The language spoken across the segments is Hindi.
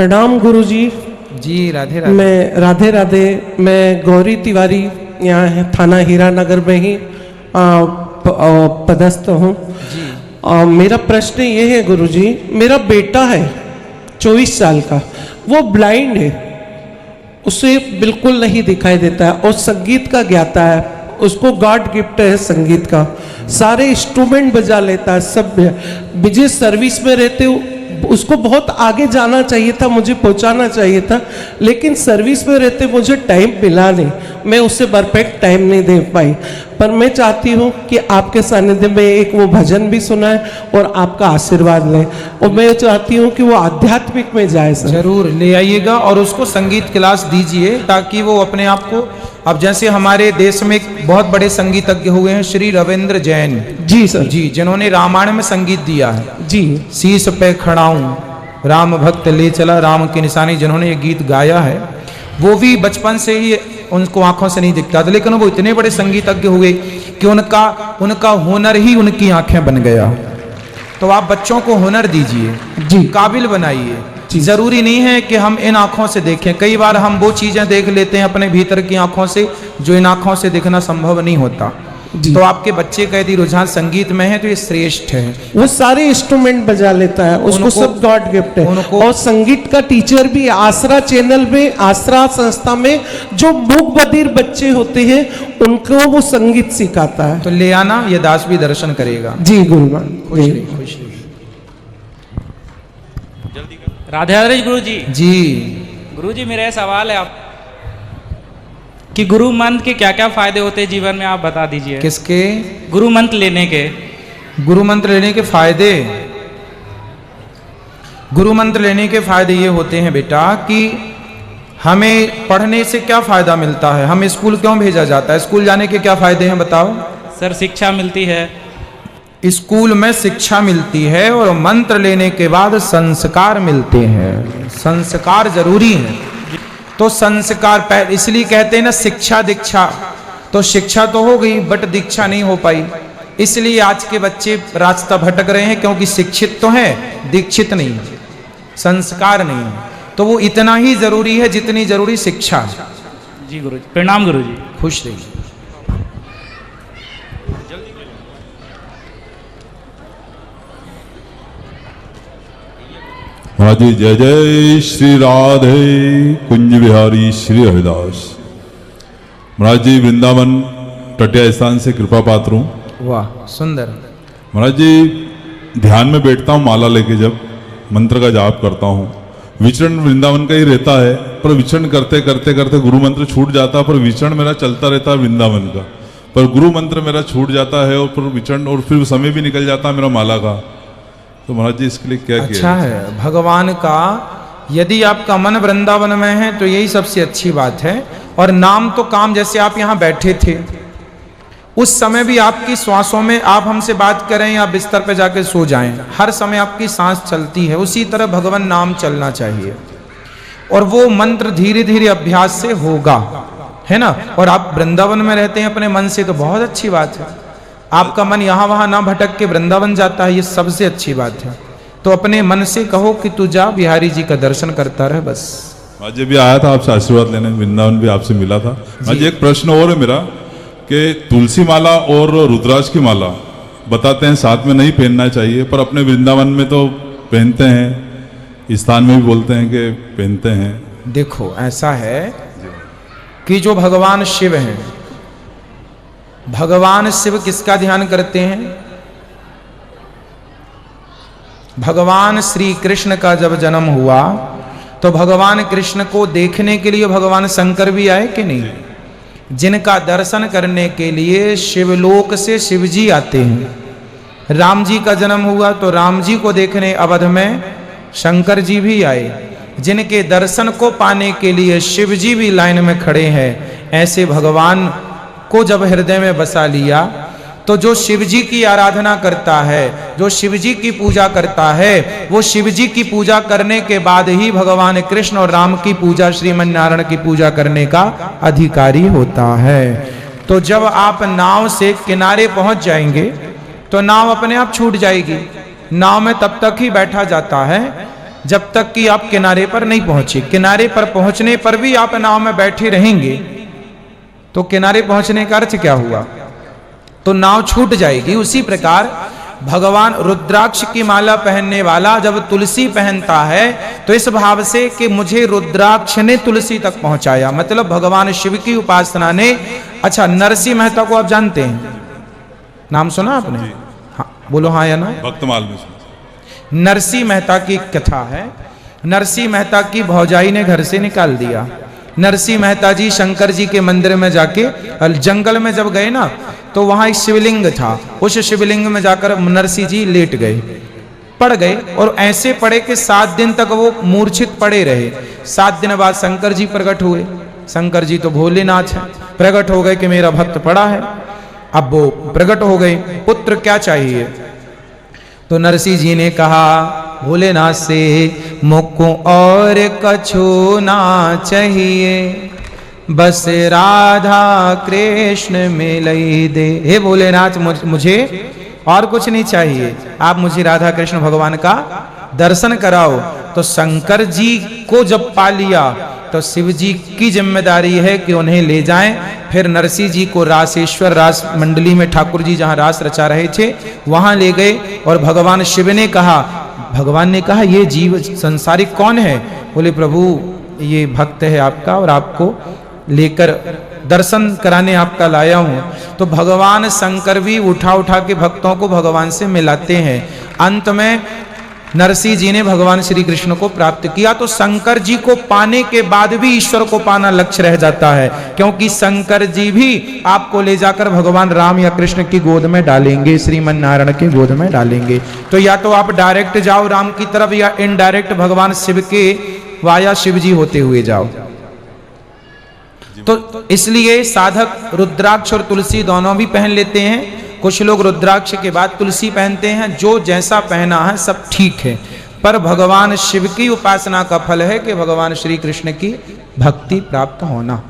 प्रणाम गुरुजी। जी राधे राधे। मैं राधे राधे। मैं गौरी तिवारी यहाँ है थाना हीरानगर में ही पदस्थ हूँ जी। मेरा प्रश्न ये है गुरुजी, मेरा बेटा है 24 साल का, वो ब्लाइंड है, उसे बिल्कुल नहीं दिखाई देता है और संगीत का ज्ञाता है, उसको गॉड गिफ्ट है संगीत का, सारे इंस्ट्रूमेंट बजा लेता है सब। बिजनेस सर्विस में रहते हो, उसको बहुत आगे जाना चाहिए था, मुझे पहुंचाना चाहिए था, लेकिन सर्विस में रहते मुझे टाइम मिला नहीं, मैं उससे परफेक्ट टाइम नहीं दे पाई। पर मैं चाहती हूँ कि आपके सानिध्य में एक वो भजन भी सुनाए और आपका आशीर्वाद लें, और मैं चाहती हूँ कि वो आध्यात्मिक में जाए सर। जरूर ले आइएगा और उसको संगीत क्लास दीजिए ताकि वो अपने आप को, अब जैसे हमारे देश में एक बहुत बड़े संगीतज्ञ हुए हैं श्री रविंद्र जैन जी सर जी, जिन्होंने रामायण में संगीत दिया है। जी। शीश पे खड़ाऊं राम भक्त ले चला राम की निशानी, जिन्होंने ये गीत गाया है, वो भी बचपन से ही उनको आंखों से नहीं दिखता था, लेकिन वो इतने बड़े संगीतज्ञ हुए कि उनका हुनर ही उनकी आंखें बन गया। तो आप बच्चों को हुनर दीजिए जी, काबिल बनाइए। जरूरी नहीं है कि हम इन आंखों से देखें, कई बार हम वो चीजें देख लेते हैं अपने भीतर की आंखों से जो इन आंखों से देखना संभव नहीं होता। तो आपके बच्चे का यदि रुझान संगीत में है तो ये श्रेष्ठ है। वो सारे इंस्ट्रूमेंट बजा लेता है, उसको सब गॉड गिफ्ट है। और संगीत का टीचर भी आसरा चैनल में, आसरा संस्था में जो मूक बधिर बच्चे होते हैं उनको वो संगीत सिखाता है। तो ले आना, ये दास भी दर्शन करेगा। जी गुरुमान। खुश रहिए, खुश रहिए। राधे राधे गुरु जी। जी गुरु जी, मेरा सवाल है आप कि गुरु मंत्र के क्या क्या फायदे होते हैं जीवन में, आप बता दीजिए। किसके? गुरु मंत्र लेने के। गुरु मंत्र लेने के फायदे, गुरु मंत्र लेने के फायदे ये होते हैं बेटा कि हमें पढ़ने से क्या फायदा मिलता है, हमें स्कूल क्यों भेजा जाता है, स्कूल जाने के क्या फायदे हैं बताओ। सर शिक्षा मिलती है, स्कूल में शिक्षा मिलती है और मंत्र लेने के बाद संस्कार मिलते हैं। संस्कार जरूरी है। तो संस्कार इसलिए कहते हैं ना शिक्षा दीक्षा, तो शिक्षा तो हो गई बट दीक्षा नहीं हो पाई, इसलिए आज के बच्चे रास्ता भटक रहे हैं, क्योंकि शिक्षित तो है दीक्षित नहीं, संस्कार नहीं है। तो वो इतना ही जरूरी है जितनी जरूरी शिक्षा है। जी गुरु जी, प्रणाम गुरु जी। खुश रहिए। हाँ जी, जय जय श्री राधे कुंज बिहारी श्री हरिदास। महाराज जी वृंदावन टटिया स्थान से कृपा पात्र हूँ। वाह सुंदर। महाराज जी ध्यान में बैठता हूँ माला लेके, जब मंत्र का जाप करता हूँ, विचरण वृंदावन का ही रहता है, पर विचरण करते करते करते गुरु मंत्र छूट जाता है, पर विचरण मेरा चलता रहता है वृंदावन का, पर गुरु मंत्र मेरा छूट जाता है और फिर विचरण, और फिर समय भी निकल जाता है मेरा माला का। तो महाराज जी इसके लिए क्या किया? अच्छा है भगवान का, यदि आपका मन वृंदावन में है तो यही सबसे अच्छी बात है। और नाम तो काम, जैसे आप यहाँ बैठे थे उस समय भी आपकी श्वासों में, आप हमसे बात करें या बिस्तर पे जाके सो जाएं, हर समय आपकी सांस चलती है, उसी तरह भगवान नाम चलना चाहिए। और वो मंत्र धीरे धीरे अभ्यास से होगा, है ना। और आप वृंदावन में रहते हैं अपने मन से, तो बहुत अच्छी बात है। आपका मन यहाँ वहां ना भटक के वृंदावन जाता है, ये सबसे अच्छी बात है। तो अपने मन से कहो कि तू जा बिहारी जी का दर्शन करता रहे बस। आज भी आया था आपसे आशीर्वाद लेने, वृंदावन भी आपसे मिला था। आज एक प्रश्न और है मेरा कि तुलसी माला और रुद्राक्ष की माला बताते हैं साथ में नहीं पहनना चाहिए, पर अपने वृंदावन में तो पहनते हैं, इस स्थान में भी बोलते हैं कि पहनते हैं। देखो ऐसा है कि जो भगवान शिव हैं, भगवान शिव किसका ध्यान करते हैं? भगवान श्री कृष्ण का जब जन्म हुआ तो भगवान कृष्ण को देखने के लिए भगवान शंकर भी आए कि नहीं? जिनका दर्शन करने के लिए शिवलोक से शिव जी आते हैं। राम जी का जन्म हुआ तो राम जी को देखने अवध में शंकर जी भी आए। जिनके दर्शन को पाने के लिए शिव जी भी लाइन में खड़े हैं। ऐसे भगवान को जब हृदय में बसा लिया तो जो शिव जी की आराधना करता है, जो शिव जी की पूजा करता है, वो शिव जी की पूजा करने के बाद ही भगवान कृष्ण और राम की पूजा, श्रीमन नारायण की पूजा करने का अधिकारी होता है। तो जब आप नाव से किनारे पहुंच जाएंगे तो नाव अपने आप छूट जाएगी। नाव में तब तक ही बैठा जाता है जब तक कि आप किनारे पर नहीं पहुंचे। किनारे पर पहुंचने पर भी आप नाव में बैठे रहेंगे तो किनारे पहुंचने का अर्थ क्या हुआ? तो नाव छूट जाएगी। उसी प्रकार भगवान रुद्राक्ष की माला पहनने वाला जब तुलसी पहनता है तो इस भाव से कि मुझे रुद्राक्ष ने तुलसी तक पहुंचाया, मतलब भगवान शिव की उपासना ने। अच्छा, नरसिंह मेहता को आप जानते हैं, नाम सुना आपने? हाँ, बोलो हाँ या ना। भक्तमाल में नरसिंह मेहता की कथा है। नरसिंह मेहता की भौजाई ने घर से निकाल दिया। नरसिंह मेहता जी शंकर जी के मंदिर में जाके जंगल में जब गए ना तो वहां एक शिवलिंग था। उस शिवलिंग में जाकर नरसिंह जी लेट गए, पड़ गए और ऐसे पड़े कि 7 दिन तक वो मूर्छित पड़े रहे। 7 दिन बाद शंकर जी प्रकट हुए। शंकर जी तो भोलेनाथ हैं, प्रकट हो गए कि मेरा भक्त पड़ा है। अब वो प्रकट हो गए, पुत्र क्या चाहिए? तो नरसिंह जी ने कहा भोलेनाथ से, मुझको और कछु ना चाहिए, बस राधा कृष्ण मिलई दे। हे भोलेनाथ, मुझे और कुछ नहीं चाहिए, आप मुझे राधा कृष्ण भगवान का दर्शन कराओ। तो शंकर जी को जब पा लिया तो शिव जी की जिम्मेदारी है कि उन्हें ले जाएं। फिर नरसिंह जी को रासेश्वर रास मंडली में ठाकुर जी जहां रास रचा रहे थे वहां ले गए और भगवान शिव ने कहा, भगवान ने कहा ये जीव संसारिक कौन है? बोले प्रभु ये भक्त है आपका और आपको लेकर दर्शन कराने आपका लाया हूं। तो भगवान शंकर भी उठा उठा के भक्तों को भगवान से मिलाते हैं। अंत में नरसिंह जी ने भगवान श्री कृष्ण को प्राप्त किया। तो शंकर जी को पाने के बाद भी ईश्वर को पाना लक्ष्य रह जाता है, क्योंकि शंकर जी भी आपको ले जाकर भगवान राम या कृष्ण की गोद में डालेंगे, श्रीमन नारायण की गोद में डालेंगे। तो या तो आप डायरेक्ट जाओ राम की तरफ या इनडायरेक्ट भगवान शिव के वाया शिव जी होते हुए जाओ। तो इसलिए साधक रुद्राक्ष और तुलसी दोनों भी पहन लेते हैं। कुछ लोग रुद्राक्ष के बाद तुलसी पहनते हैं। जो जैसा पहना है सब ठीक है, पर भगवान शिव की उपासना का फल है कि भगवान श्री कृष्ण की भक्ति प्राप्त होना।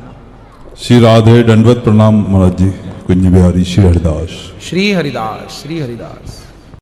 श्री राधे, दंडवत प्रणाम महाराज जी। कुंज बिहारी श्री हरिदास। श्री हरिदास, श्री हरिदास।